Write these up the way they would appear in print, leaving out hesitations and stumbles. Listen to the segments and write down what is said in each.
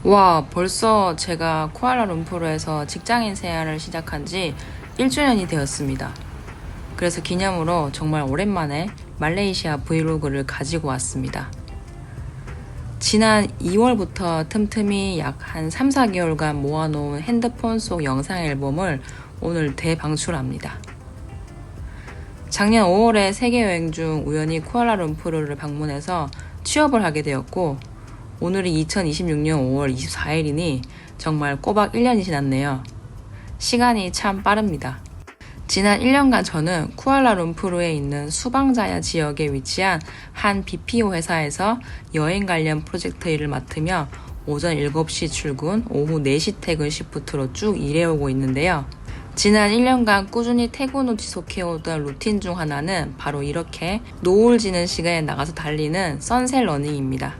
와, 벌써 제가 쿠알라룸푸르에서 직장인 생활을 시작한 지 1주년이 되었습니다. 그래서 기념으로 정말 오랜만에 말레이시아 브이로그를 가지고 왔습니다. 지난 2월부터 틈틈이 약 한 3, 4개월간 모아놓은 핸드폰 속 영상 앨범을 오늘 대방출합니다. 작년 5월에 세계 여행 중 우연히 쿠알라룸푸르를 방문해서 취업을 하게 되었고, 오늘이 2026년 5월 24일이니 정말 꼬박 1년이 지났네요. 시간이 참 빠릅니다. 지난 1년간 저는 쿠알라룸푸르에 있는 수방자야 지역에 위치한 한 BPO 회사에서 여행 관련 프로젝트 일을 맡으며 오전 7시 출근, 오후 4시 퇴근 시프트로 쭉 일해오고 있는데요. 지난 1년간 꾸준히 퇴근 후 지속해오던 루틴 중 하나는 바로 이렇게 노을 지는 시간에 나가서 달리는 선셋 러닝입니다.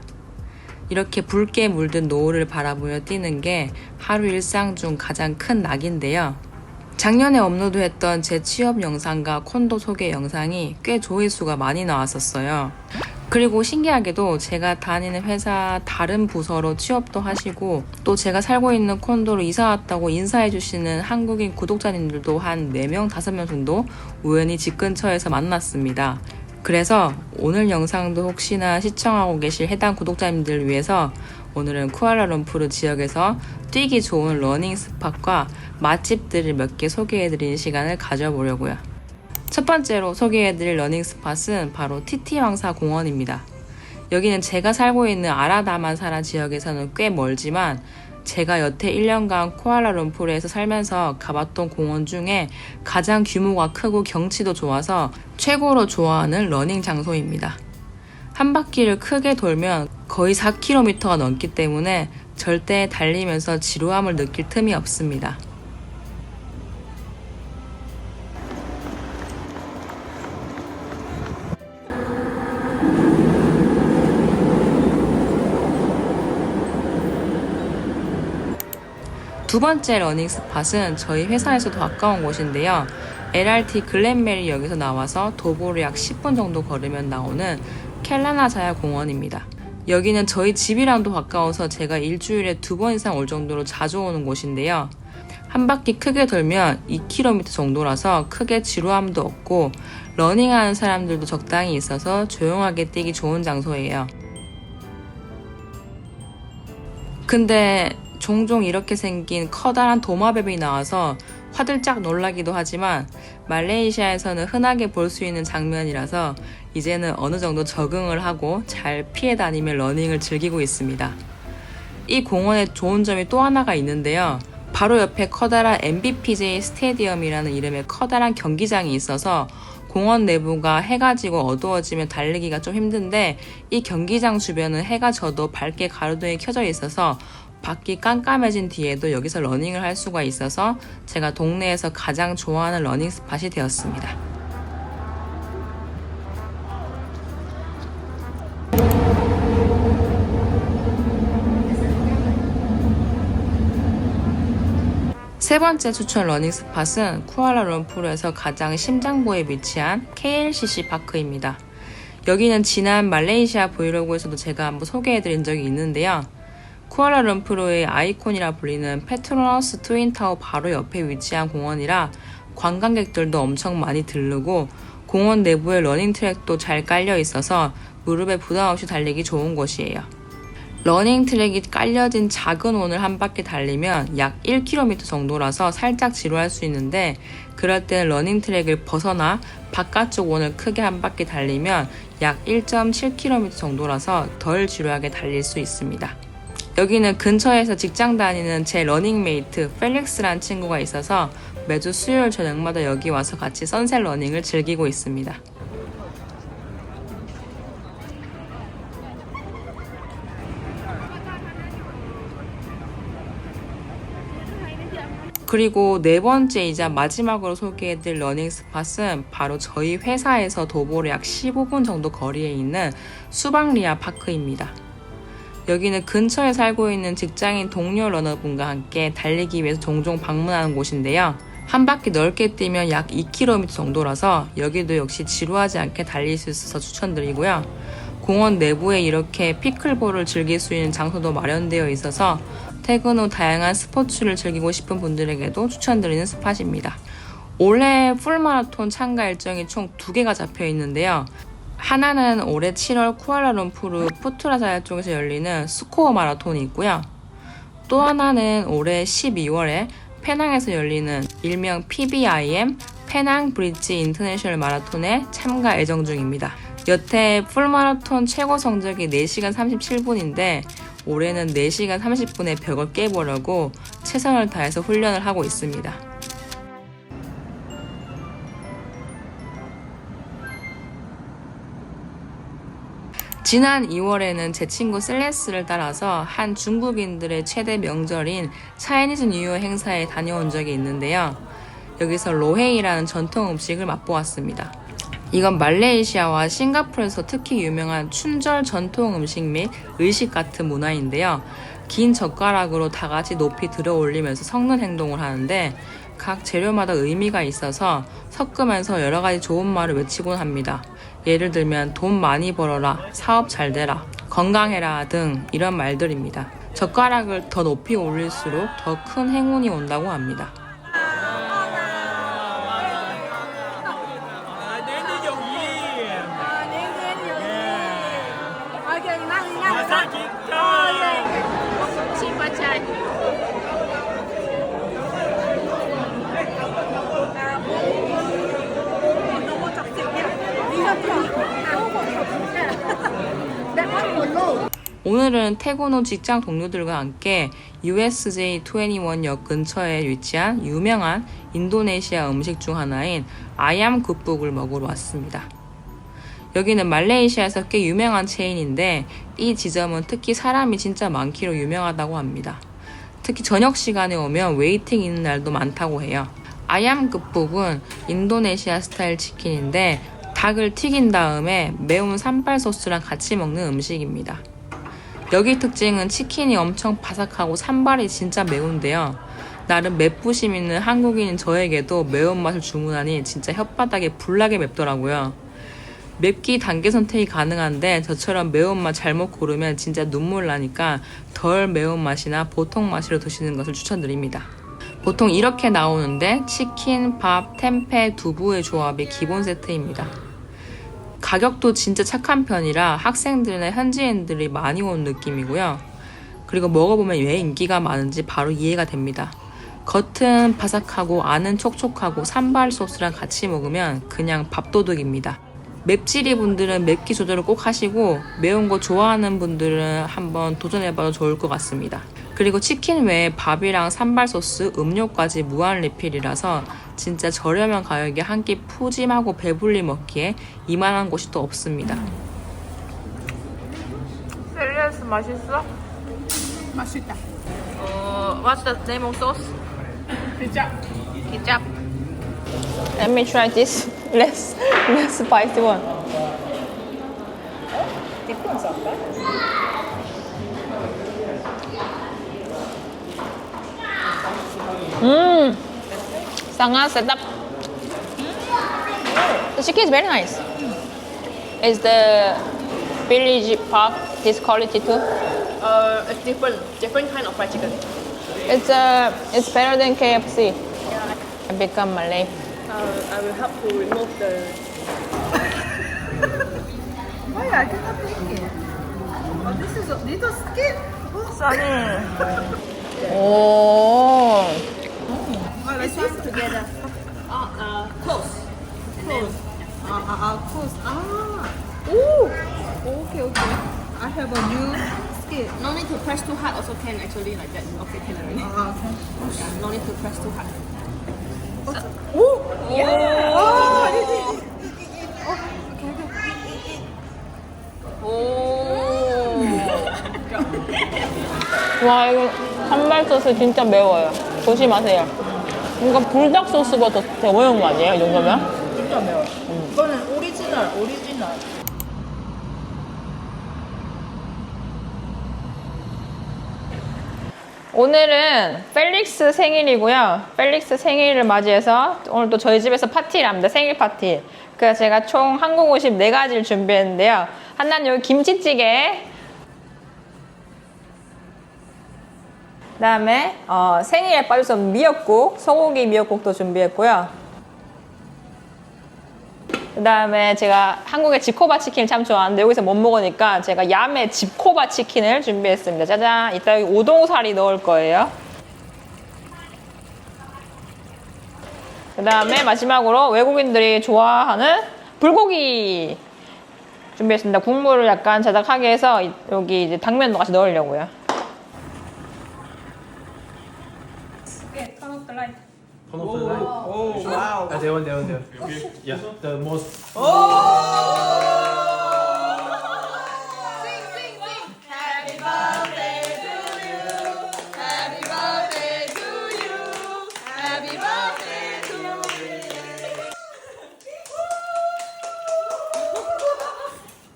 이렇게 붉게 물든 노을을 바라보며 뛰는 게 하루 일상 중 가장 큰 낙인데요. 작년에 업로드했던 제 취업 영상과 콘도 소개 영상이 꽤 조회수가 많이 나왔었어요. 그리고 신기하게도 제가 다니는 회사 다른 부서로 취업도 하시고, 또 제가 살고 있는 콘도로 이사 왔다고 인사해주시는 한국인 구독자님들도 한 4명, 5명 정도 우연히 집 근처에서 만났습니다. 그래서 오늘 영상도 혹시나 시청하고 계실 해당 구독자님들을 위해서 오늘은 쿠알라룸푸르 지역에서 뛰기 좋은 러닝 스팟과 맛집들을 몇 개 소개해드리는 시간을 가져보려고요. 첫 번째로 소개해드릴 러닝 스팟은 바로 티티왕사 공원입니다. 여기는 제가 살고 있는 아라다만사라 지역에서는 꽤 멀지만 제가 여태 1년간 쿠알라룸푸르에서 살면서 가봤던 공원 중에 가장 규모가 크고 경치도 좋아서 최고로 좋아하는 러닝 장소입니다. 한 바퀴를 크게 돌면 거의 4km가 넘기 때문에 절대 달리면서 지루함을 느낄 틈이 없습니다. 두 번째 러닝 스팟은 저희 회사에서도 가까운 곳인데요. LRT 글렌메리역에서 나와서 도보로 약 10분 정도 걸으면 나오는 켈라나자야 공원입니다. 여기는 저희 집이랑도 가까워서 제가 일주일에 2번 이상 올 정도로 자주 오는 곳인데요. 한 바퀴 크게 돌면 2km 정도라서 크게 지루함도 없고 러닝하는 사람들도 적당히 있어서 조용하게 뛰기 좋은 장소예요. 근데 종종 이렇게 생긴 커다란 도마뱀이 나와서 화들짝 놀라기도 하지만 말레이시아에서는 흔하게 볼 수 있는 장면이라서 이제는 어느 정도 적응을 하고 잘 피해 다니며 러닝을 즐기고 있습니다. 이 공원에 좋은 점이 또 하나가 있는데요. 바로 옆에 커다란 MBPJ 스테디움이라는 이름의 커다란 경기장이 있어서 공원 내부가 해가 지고 어두워지면 달리기가 좀 힘든데, 이 경기장 주변은 해가 져도 밝게 가로등이 켜져 있어서 밖이 깜깜해진 뒤에도 여기서 러닝을 할 수가 있어서 제가 동네에서 가장 좋아하는 러닝 스팟이 되었습니다. 세 번째 추천 러닝 스팟은 쿠알라룸푸르에서 가장 심장부에 위치한 KLCC 파크입니다. 여기는 지난 말레이시아 브이로그에서도 제가 한번 소개해드린 적이 있는데요. 쿠알라룸푸르의 아이콘이라 불리는 페트로너스 트윈타워 바로 옆에 위치한 공원이라 관광객들도 엄청 많이 들르고, 공원 내부에 러닝 트랙도 잘 깔려 있어서 무릎에 부담 없이 달리기 좋은 곳이에요. 러닝 트랙이 깔려진 작은 원을 한 바퀴 달리면 약 1km 정도라서 살짝 지루할 수 있는데, 그럴 때는 러닝 트랙을 벗어나 바깥쪽 원을 크게 한 바퀴 달리면 약 1.7km 정도라서 덜 지루하게 달릴 수 있습니다. 여기는 근처에서 직장 다니는 제 러닝메이트 펠릭스라는 친구가 있어서 매주 수요일 저녁마다 여기 와서 같이 선셋 러닝을 즐기고 있습니다. 그리고 네 번째이자 마지막으로 소개해드릴 러닝 스팟은 바로 저희 회사에서 도보로 약 15분 정도 거리에 있는 수박리아 파크입니다. 여기는 근처에 살고 있는 직장인 동료 러너분과 함께 달리기 위해서 종종 방문하는 곳인데요. 한 바퀴 넓게 뛰면 약 2km 정도라서 여기도 역시 지루하지 않게 달릴 수 있어서 추천드리고요. 공원 내부에 이렇게 피클볼을 즐길 수 있는 장소도 마련되어 있어서 퇴근 후 다양한 스포츠를 즐기고 싶은 분들에게도 추천드리는 스팟입니다. 올해 풀마라톤 참가 일정이 총 2개가 잡혀 있는데요. 하나는 올해 7월 쿠알라룸푸르 푸트라자야 쪽에서 열리는 스코어 마라톤이 있고요. 또 하나는 올해 12월에 페낭에서 열리는 일명 PBIM 페낭 브릿지 인터내셔널 마라톤에 참가 예정 중입니다. 여태 풀마라톤 최고 성적이 4시간 37분인데 올해는 4시간 30분의 벽을 깨보려고 최선을 다해서 훈련을 하고 있습니다. 지난 2월에는 제 친구 셀레스를 따라서 한 중국인들의 최대 명절인 차이니즈 뉴이어 행사에 다녀온 적이 있는데요. 여기서 로헤이라는 전통 음식을 맛보았습니다. 이건 말레이시아와 싱가포르에서 특히 유명한 춘절 전통 음식 및 의식 같은 문화인데요. 긴 젓가락으로 다 같이 높이 들어 올리면서 섞는 행동을 하는데 각 재료마다 의미가 있어서 섞으면서 여러 가지 좋은 말을 외치곤 합니다. 예를 들면 돈 많이 벌어라, 사업 잘 되라, 건강해라 등 이런 말들입니다. 젓가락을 더 높이 올릴수록 더 큰 행운이 온다고 합니다. 오늘은 퇴근 후 직장 동료들과 함께 USJ21역 근처에 위치한 유명한 인도네시아 음식 중 하나인 아얌 굿북을 먹으러 왔습니다. 여기는 말레이시아에서 꽤 유명한 체인인데 이 지점은 특히 사람이 진짜 많기로 유명하다고 합니다. 특히 저녁 시간에 오면 웨이팅 있는 날도 많다고 해요. 아얌 굿북은 인도네시아 스타일 치킨인데 닭을 튀긴 다음에 매운 산발 소스랑 같이 먹는 음식입니다. 여기 특징은 치킨이 엄청 바삭하고 산발이 진짜 매운데요. 나름 맵부심 있는 한국인인 저에게도 매운맛을 주문하니 진짜 혓바닥에 불나게 맵더라고요. 맵기 단계 선택이 가능한데 저처럼 매운맛 잘못 고르면 진짜 눈물 나니까 덜 매운맛이나 보통 맛으로 드시는 것을 추천드립니다. 보통 이렇게 나오는데 치킨, 밥, 템페, 두부의 조합이 기본 세트입니다. 가격도 진짜 착한 편이라 학생들이나 현지인들이 많이 온 느낌이고요. 그리고 먹어보면 왜 인기가 많은지 바로 이해가 됩니다. 겉은 바삭하고 안은 촉촉하고 산발 소스랑 같이 먹으면 그냥 밥도둑입니다. 맵찔이 분들은 맵기 조절을 꼭 하시고 매운 거 좋아하는 분들은 한번 도전해봐도 좋을 것 같습니다. 그리고 치킨 외에 밥이랑 산발 소스, 음료까지 무한 리필이라서 진짜 저렴한 가격에 한 끼 푸짐하고 배불리 먹기에 이만한 곳이 또 없습니다. 셀리아스 맛있어? 맛있다. What's the name of sauce? 케찹. Ketchup. Let me try this less spicy one. Depends on that. Sangat sedap. The chicken is very nice. Is the village pork this quality too? It's different kind of fried chicken. It's better than KFC. I become Malay. I will help to remove the. Why I cannot take it? Oh, this is a little skin. Sunny. Oh. Like this? Together. Close. Close. Ooh. Okay, okay. I have a new skin. No need to press too hard. Also can actually like that. Okay, can already. Okay. Yeah, no need to press too hard. Yeah. Oh, it. 와, 이거 산발 소스 진짜 매워요. 조심하세요. 이거 불닭 소스보다 더 매운 거 아니에요? 이 정도면? 진짜 매워. 이거는 오리지널. 오늘은 펠릭스 생일이고요. 펠릭스 생일을 맞이해서 오늘 또 저희 집에서 파티를 합니다. 생일 파티. 그래서 제가 총 한국 음식 4가지를 준비했는데요. 한난 여기 김치찌개. 그다음에 생일에 빠질 수 없는 미역국, 소고기 미역국도 준비했고요. 그다음에 제가 한국의 지코바 치킨을 참 좋아하는데 여기서 못 먹으니까 제가 야매 지코바 치킨을 준비했습니다. 짜잔! 이따 여기 우동사리 넣을 거예요. 그다음에 마지막으로 외국인들이 좋아하는 불고기 준비했습니다. 국물을 약간 자작하게 해서 여기 이제 당면도 같이 넣으려고요. Turn off the light. Turn off the light. Oh, wow. That one. Yeah, the most.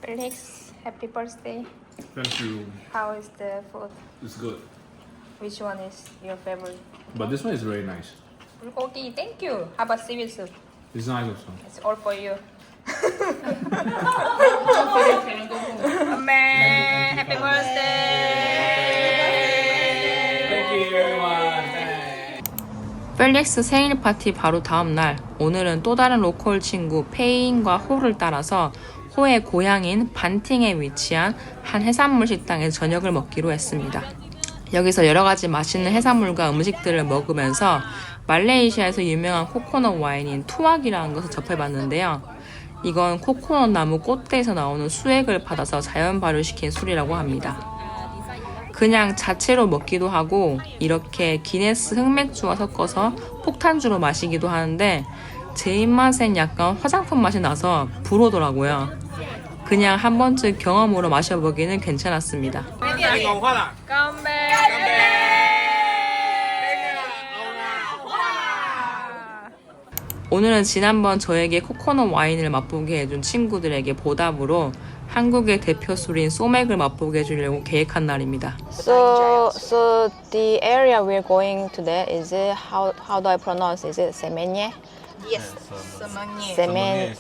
Felix, happy birthday. Thank you. How is the food? It's good. Which one is your favorite? But this one is very nice. 불고기, thank you. How about seaweed soup? It's nice also. It's all for you. Amen. Happy birthday. Thank you, everyone. 펠릭스 생일 파티 바로 다음 날, 오늘은 또 다른 로컬 친구 페이인과 호를 따라서 호의 고향인 반팅에 위치한 한 해산물 식당에서 저녁을 먹기로 했습니다. 여기서 여러 가지 맛있는 해산물과 음식들을 먹으면서 말레이시아에서 유명한 코코넛 와인인 투악이라는 것을 접해봤는데요. 이건 코코넛 나무 꽃대에서 나오는 수액을 받아서 자연 발효시킨 술이라고 합니다. 그냥 자체로 먹기도 하고 이렇게 기네스 흑맥주와 섞어서 폭탄주로 마시기도 하는데 제 입맛엔 약간 화장품 맛이 나서 불오더라고요. 그냥 한 번쯤 경험으로 마셔보기는 괜찮았습니다. 오늘은 지난번 저에게 코코넛 와인을 맛보게 해준 친구들에게 보답으로 한국의 대표 술인 소맥을 맛보게 해주려고 계획한 날입니다. So the area we're going today is it how do I pronounce? Is it 세멘예? Yes. 세멘.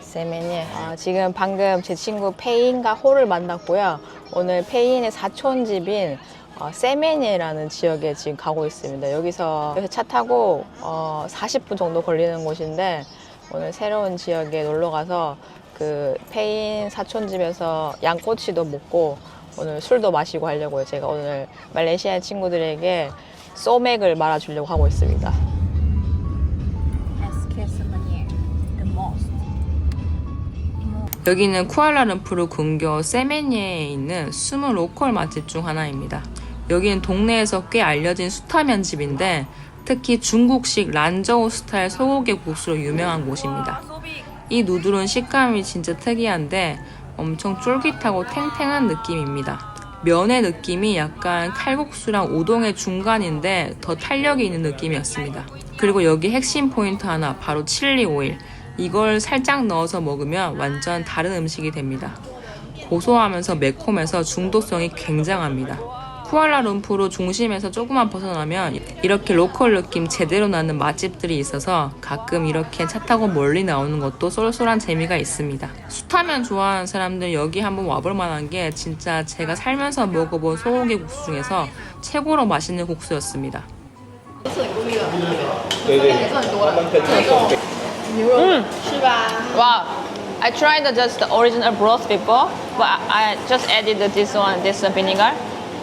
세멘예. 지금 방금 제 친구 페인과 호를 만났고요. 오늘 페인의 사촌집인 세멘예라는 지역에 지금 가고 있습니다. 여기서 차 타고 40분 정도 걸리는 곳인데 오늘 새로운 지역에 놀러 가서 그 페인 사촌집에서 양꼬치도 먹고 오늘 술도 마시고 하려고요. 제가 오늘 말레이시아 친구들에게 소맥을 말아주려고 하고 있습니다. 여기는 쿠알라룸푸르 근교 세멘예에 있는 숨은 로컬 맛집 중 하나입니다. 여기는 동네에서 꽤 알려진 수타면 집인데 특히 중국식 란저우 스타일 소고기 국수로 유명한 곳입니다. 이 누들은 식감이 진짜 특이한데 엄청 쫄깃하고 탱탱한 느낌입니다. 면의 느낌이 약간 칼국수랑 우동의 중간인데 더 탄력이 있는 느낌이었습니다. 그리고 여기 핵심 포인트 하나, 바로 칠리 오일. 이걸 살짝 넣어서 먹으면 완전 다른 음식이 됩니다. 고소하면서 매콤해서 중독성이 굉장합니다. 쿠알라룸푸르 중심에서 조금만 벗어나면 이렇게 로컬 느낌 제대로 나는 맛집들이 있어서 가끔 이렇게 차 타고 멀리 나오는 것도 쏠쏠한 재미가 있습니다. 숯하면 좋아하는 사람들 여기 한번 와볼 만한 게 진짜 제가 살면서 먹어본 소고기 국수 중에서 최고로 맛있는 국수였습니다. Wow, I tried just the original broth before, but I just added this vinegar.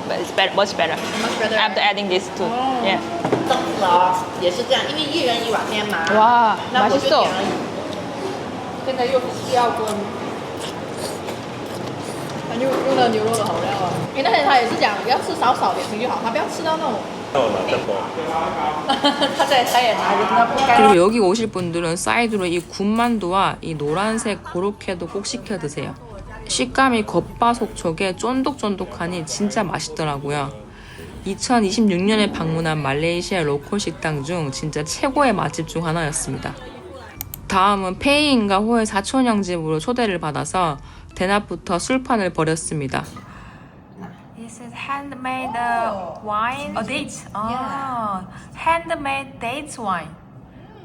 But it's better, much better. After adding this too. Yeah. 也是这样，因为一人一碗面嘛。 와, 那我就 맛있어. 点了现在又是要炖，用的牛肉的好料啊。但是他也是讲要吃少少点心就好，他不要吃到那种。他也拿着那不该。 그리고 여기 오실 분들은 사이드로 이 군만두와 이 노란색 고로케도 꼭 시켜 드세요. 식감이 겉바속촉에 쫀득쫀득하니 진짜 맛있더라고요. 2026년에 방문한 말레이시아 로컬 식당 중 진짜 최고의 맛집 중 하나였습니다. 다음은 페이인과 호의 사촌형 집으로 초대를 받아서 대낮부터 술판을 벌였습니다. This is handmade wine? A date? handmade date wine.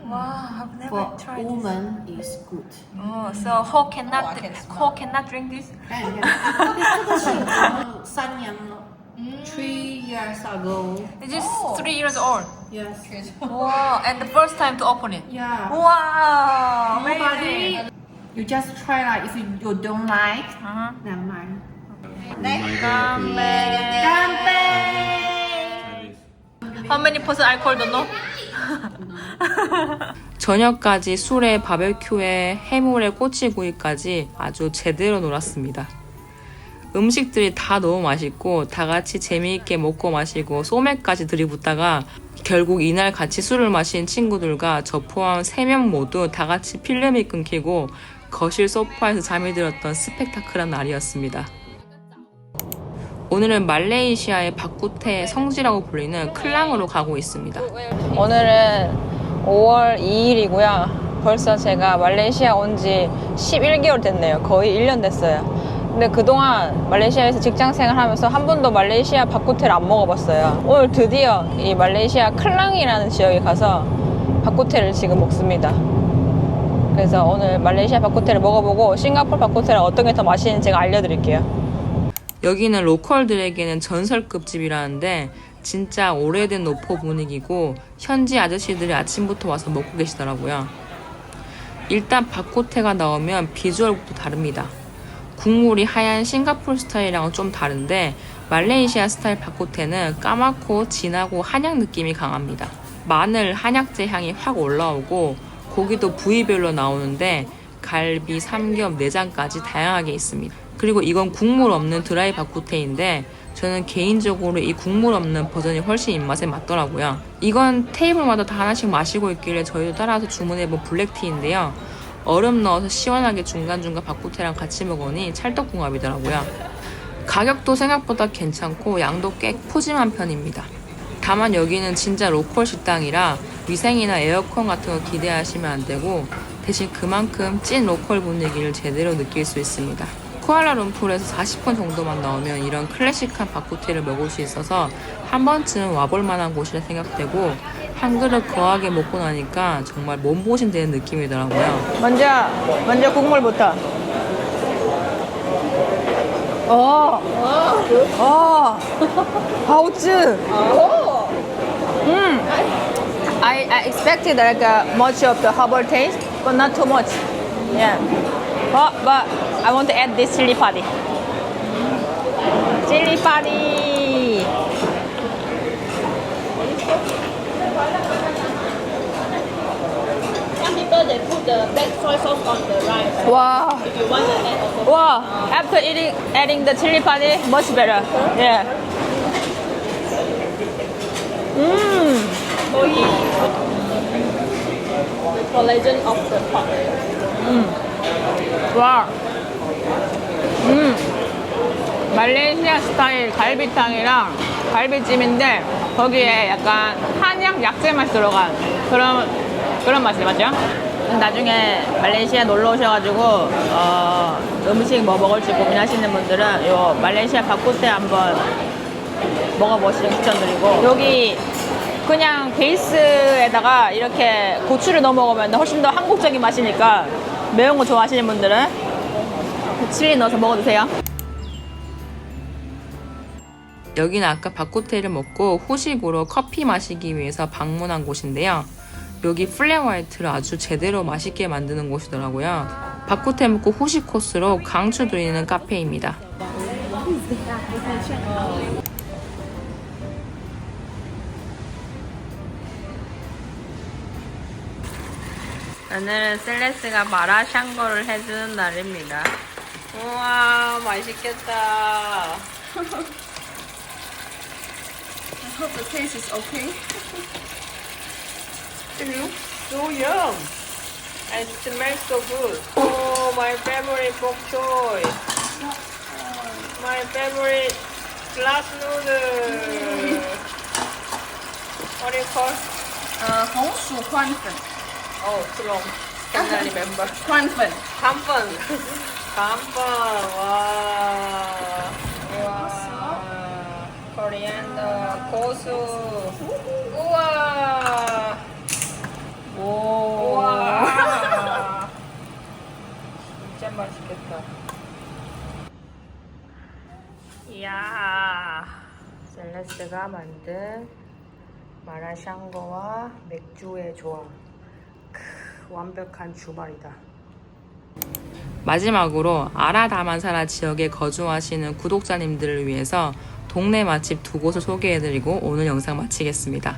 Wow, I've For woman is good. Oh, so who cannot drink this? 3年了 3 years ago. It's just 3 years old. Yes. Wow, and the first time to open it. Yeah. Wow, Nobody. You just try like if you don't like. Uh-huh. Never mind. How many percent alcohol don't know? 저녁까지 술에 바베큐에 해물에 꼬치구이까지 아주 제대로 놀았습니다. 음식들이 다 너무 맛있고 다 같이 재미있게 먹고 마시고 소맥까지 들이붓다가 결국 이날 같이 술을 마신 친구들과 저 포함 3명 모두 다 같이 필름이 끊기고 거실 소파에서 잠이 들었던 스펙타클한 날이었습니다. 오늘은 말레이시아의 바쿠테의 성지라고 불리는 클랑으로 가고 있습니다. 오늘은 5월 2일이고요. 벌써 제가 말레이시아 온 지 11개월 됐네요. 거의 1년 됐어요. 근데 그동안 말레이시아에서 직장생활 하면서 한 번도 말레이시아 바쿠테를 안 먹어봤어요. 오늘 드디어 이 말레이시아 클랑이라는 지역에 가서 바쿠테를 지금 먹습니다. 그래서 오늘 말레이시아 바쿠테를 먹어보고 싱가포르 바쿠테를 어떤 게 더 맛있는지 제가 알려드릴게요. 여기는 로컬들에게는 전설급 집이라는데 진짜 오래된 노포 분위기고 현지 아저씨들이 아침부터 와서 먹고 계시더라고요. 일단 바쿠테가 나오면 비주얼부터 다릅니다. 국물이 하얀 싱가포르 스타일이랑은 좀 다른데 말레이시아 스타일 바쿠테는 까맣고 진하고 한약 느낌이 강합니다. 마늘, 한약재 향이 확 올라오고 고기도 부위별로 나오는데 갈비, 삼겹, 내장까지 다양하게 있습니다. 그리고 이건 국물 없는 드라이 바쿠테인데 저는 개인적으로 이 국물 없는 버전이 훨씬 입맛에 맞더라고요. 이건 테이블마다 다 하나씩 마시고 있길래 저희도 따라서 주문해본 블랙티인데요. 얼음 넣어서 시원하게 중간중간 바쿠테랑 같이 먹으니 찰떡궁합이더라고요. 가격도 생각보다 괜찮고 양도 꽤 푸짐한 편입니다. 다만 여기는 진짜 로컬 식당이라 위생이나 에어컨 같은 거 기대하시면 안 되고 대신 그만큼 찐 로컬 분위기를 제대로 느낄 수 있습니다. 쿠알라룸푸르에서 40분 정도만 나오면 이런 클래식한 바쿠테를 먹을 수 있어서 한 번쯤 와볼 만한 곳이라 생각되고 한 그릇 거하게 먹고 나니까 정말 몸보신 되는 느낌이더라고요. 먼저 국물부터. 하우츠. I expected like much of the herbal taste, but not too much. Yeah. But I want to add this chili padi. Chili padi. Some people they put the black soy sauce on the rice. Wow. If you want to add also. Wow. After adding the chili padi, much better. Yeah. The legend of the pot. 와. 말레이시아 스타일 갈비탕이랑 갈비찜인데 거기에 약간 한약 약재 맛 들어간 그런 맛이 맞죠? 나중에 말레이시아 놀러 오셔가지고 음식 뭐 먹을지 고민하시는 분들은 요 말레이시아 바쿠테 한번 먹어보시는 추천드리고 여기 그냥 베이스에다가 이렇게 고추를 넣어 먹으면 훨씬 더 한국적인 맛이니까 매운 거 좋아하시는 분들은 칠리 넣어서 먹어 드세요. 여기는 아까 바쿠테를 먹고 후식으로 커피 마시기 위해서 방문한 곳인데요. 여기 플랫화이트를 아주 제대로 맛있게 만드는 곳이더라고요. 바쿠테 먹고 후식 코스로 강추 드리는 카페입니다. 오늘은 셀레스가 마라샹궈를 해주는 날입니다. 우와, 맛있겠다. I hope the taste is okay. It looks so yum and it smells so good. Oh, my favorite bok choy. My favorite glass noodle. What do you call? 红薯宽粉. Oh, too long. Cannot remember. 宽粉. 감펀. 감펀. 와. 코리안더 고수. 우와. 오. 이야, 셀레스가 만든 마라샹궈와 맥주의 조합. 완벽한 주말이다. 마지막으로 아라다만사라 지역에 거주하시는 구독자님들을 위해서 동네 맛집 두 곳을 소개해드리고 오늘 영상 마치겠습니다.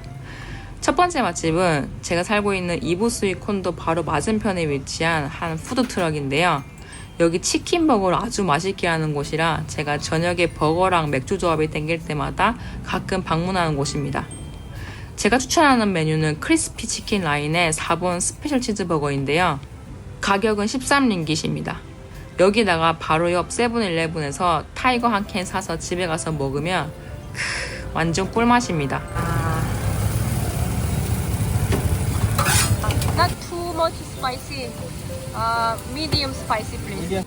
첫 번째 맛집은 제가 살고 있는 이부스이 콘도 바로 맞은편에 위치한 한 푸드트럭인데요. 여기 치킨버거를 아주 맛있게 하는 곳이라 제가 저녁에 버거랑 맥주 조합이 땡길 때마다 가끔 방문하는 곳입니다. 제가 추천하는 메뉴는 크리스피 치킨 라인의 4번 스페셜 치즈버거인데요. 가격은 13링깃입니다. 여기다가 바로 옆 세븐일레븐에서 타이거 한 캔 사서 집에 가서 먹으면 완전 꿀맛입니다. Not too much spicy. Medium spicy, please.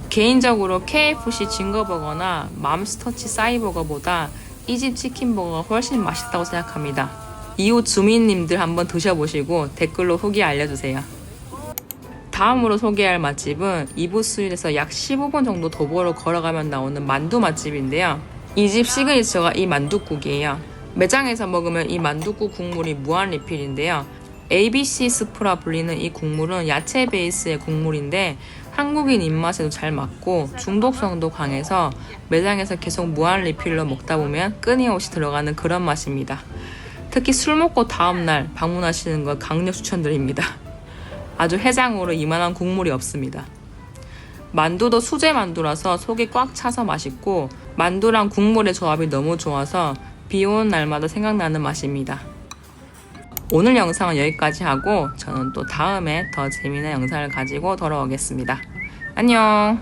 개인적으로 KFC 징거버거나 맘스터치 싸이버거보다 이 집 치킨버거가 훨씬 맛있다고 생각합니다. 이웃 주민님들 한번 드셔보시고 댓글로 후기 알려주세요. 다음으로 소개할 맛집은 이부스일에서 약 15분 정도 도보로 걸어가면 나오는 만두 맛집인데요. 이 집 시그니처가 이 만둣국이에요. 매장에서 먹으면 이 만둣국 국물이 무한 리필인데요. ABC 스프라 불리는 이 국물은 야채 베이스의 국물인데 한국인 입맛에도 잘 맞고 중독성도 강해서 매장에서 계속 무한 리필로 먹다 보면 끊임없이 들어가는 그런 맛입니다. 특히 술 먹고 다음날 방문하시는 걸 강력 추천드립니다. 아주 해장으로 이만한 국물이 없습니다. 만두도 수제 만두라서 속이 꽉 차서 맛있고 만두랑 국물의 조합이 너무 좋아서 비 오는 날마다 생각나는 맛입니다. 오늘 영상은 여기까지 하고 저는 또 다음에 더 재미난 영상을 가지고 돌아오겠습니다. 안녕!